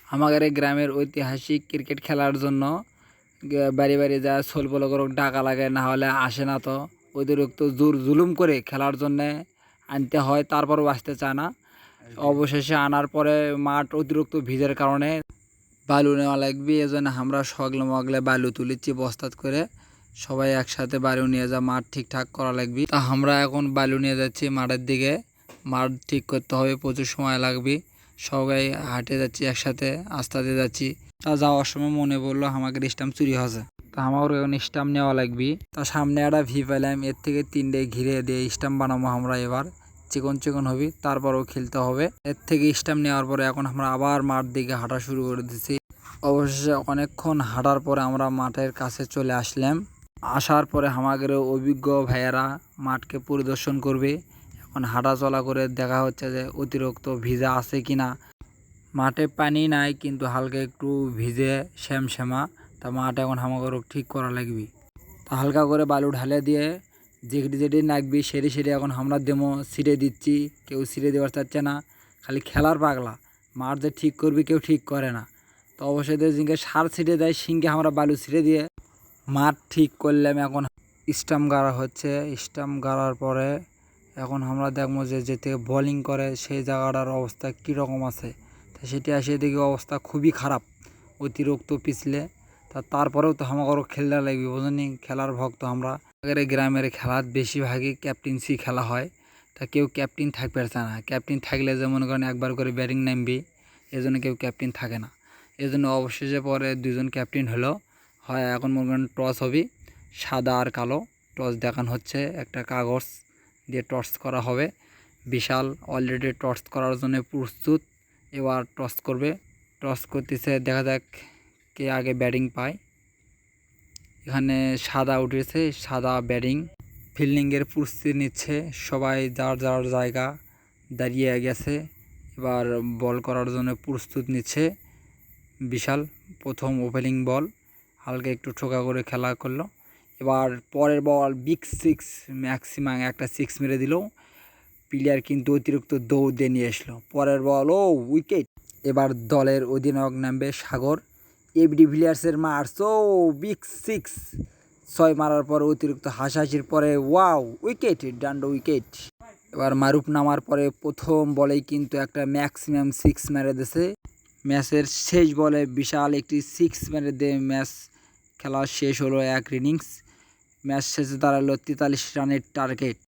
আমাদের এই গ্রামের ঐতিহাসিক ক্রিকেট খেলার জন্য বাড়ি বাড়ি যা ছোল বল করে ডাকা লাগে, না হলে আসে না। তো অতিরিক্ত জুলুম করে খেলার জন্যে আনতে হয়, তারপরও আসতে চায় না। অবশেষে আনার পরে মাঠ অতিরিক্ত ভিজের কারণে বালু নেওয়া লাগবে। এই জন্য আমরা সগলে মগলে বালু তুলেছি বস্তাত করে, সবাই একসাথে বালু নিয়ে যা মাঠ ঠিকঠাক করা লাগবে। তা আমরা এখন বালু নিয়ে যাচ্ছি মাঠের দিকে। মাঠ ঠিক করতে হবে, প্রচুর সময় লাগবে। সবাই হাঁটে যাচ্ছি একসাথে, আস্তে আস্তে যাচ্ছি। তা যাওয়ার সময় মনে পড়লো আমাকে স্টাম্প চুরি হয়েছে, তা আমার এখন স্টাম্প নেওয়া লাগবে। তা সামনে একটা ভি পেলাম, এর থেকে 3টে ঘিরে দিয়ে স্টাম্প বানাবো আমরা। এবার চিকন চিকন হবে, তারপরও খেলতে হবে। এর থেকে স্টাম্প নেওয়ার পরে এখন আমরা আবার মাঠ দিকে হাঁটা শুরু করে দিচ্ছি। অবশেষে অনেকক্ষণ হাঁটার পরে আমরা মাঠের কাছে চলে আসলাম। আসার পরে আমাদের অভিজ্ঞ ভাইয়েরা মাঠকে পরিদর্শন করবে। এখন হাঁটা চলা করে দেখা হচ্ছে যে অতিরিক্ত ভিজা আছে কিনা। মাঠে পানি নাই, কিন্তু হালকা একটু ভিজে শ্যামশ্যামা। তা মাঠ এখন আমাদের ঠিক করা লাগবে। তা হালকা করে বালু ঢালে দিয়ে যেটি যেটি লাগবে সেটি সেটি এখন আমরা দেমো ছিঁড়ে দিচ্ছি। কেউ ছিঁড়ে দেওয়ার চাচ্ছে না, খালি খেলার পাগলা। মাঠ যে ঠিক করবি কেউ ঠিক করে না। তো অবশ্যই জিনকে সার ছিঁড়ে দেয়, সিংকে আমরা বালু ছিঁড়ে দিয়ে মাঠ ঠিক করলাম। এখন স্টাম্প গাড়া হচ্ছে। স্টাম্প গাড়ার পরে এখন আমরা দেখবো যে যে থেকে বোলিং করে সেই জায়গাটার অবস্থা কীরকম আছে। তা সেটি আসে দেখি অবস্থা খুবই খারাপ, অতিরিক্ত পিছলে। তারপরেও তো আমাকে খেলা লাগবে, বুঝলি? খেলার ভক্ত আমরা। আমাদের গ্রামের খেলার বেশিরভাগই ক্যাপ্টেন্সি খেলা হয়। তা কেউ ক্যাপ্টেন থাকতে পারছে না। ক্যাপ্টেন থাকলে যে মনে করেন একবার করে ব্যাটিং নামবে, এজন্য কেউ ক্যাপ্টেন থাকে না। এজন্য অবশেষে পরে 2জন ক্যাপ্টেন হলো। হয় এখন মনে করেন টস হবে, সাদা আর কালো টস দেখানো হচ্ছে। একটা কাগজ দিয়ে টস করা হবে। বিশাল অলরেডি টস করার জন্য প্রস্তুত। এবার টস করবে, টস করতেছে, দেখা যাক কে আগে ব্যাটিং পায়। এখানে সাদা উঠেছে, সাদা ব্যাটিং। ফিল্ডিংয়ের প্রস্তুতি নিচ্ছে, সবাই যার যার জায়গা দাঁড়িয়ে গেছে। এবার বল করার জন্য প্রস্তুত নিচ্ছে। বিশাল প্রথম ওপেনিং বল, হালকা একটু ঠোকা করে খেলা করলো। এবার পরের বল বিগ 6, ম্যাক্সিমাম একটা 6 মেরে দিল। প্লেয়ার কিন্তু অতিরিক্ত দৌড় দিয়ে নিয়ে আসলো। পরের বল ও উইকেট। এবার দলের অধিনায়ক নামবে সাগর। এবি ডিভিলিয়ার্সের মার্স, ও বিগ 6, 6 মারার পরে অতিরিক্ত হাসাহাসির পরে ওয়াও উইকেট, ডান্ড উইকেট। এবার মারুফ নামার পরে প্রথম বলেই কিন্তু একটা ম্যাক্সিমাম 6 মেরে দিয়েছে। ম্যাচের শেষ বলে বিশাল একটি 6 মেরে দিয়ে ম্যাচ খেলা শেষ হলো 1 ইনিংস। ম্যাচ শেষে দাঁড়ালো 43 রানের টার্গেট।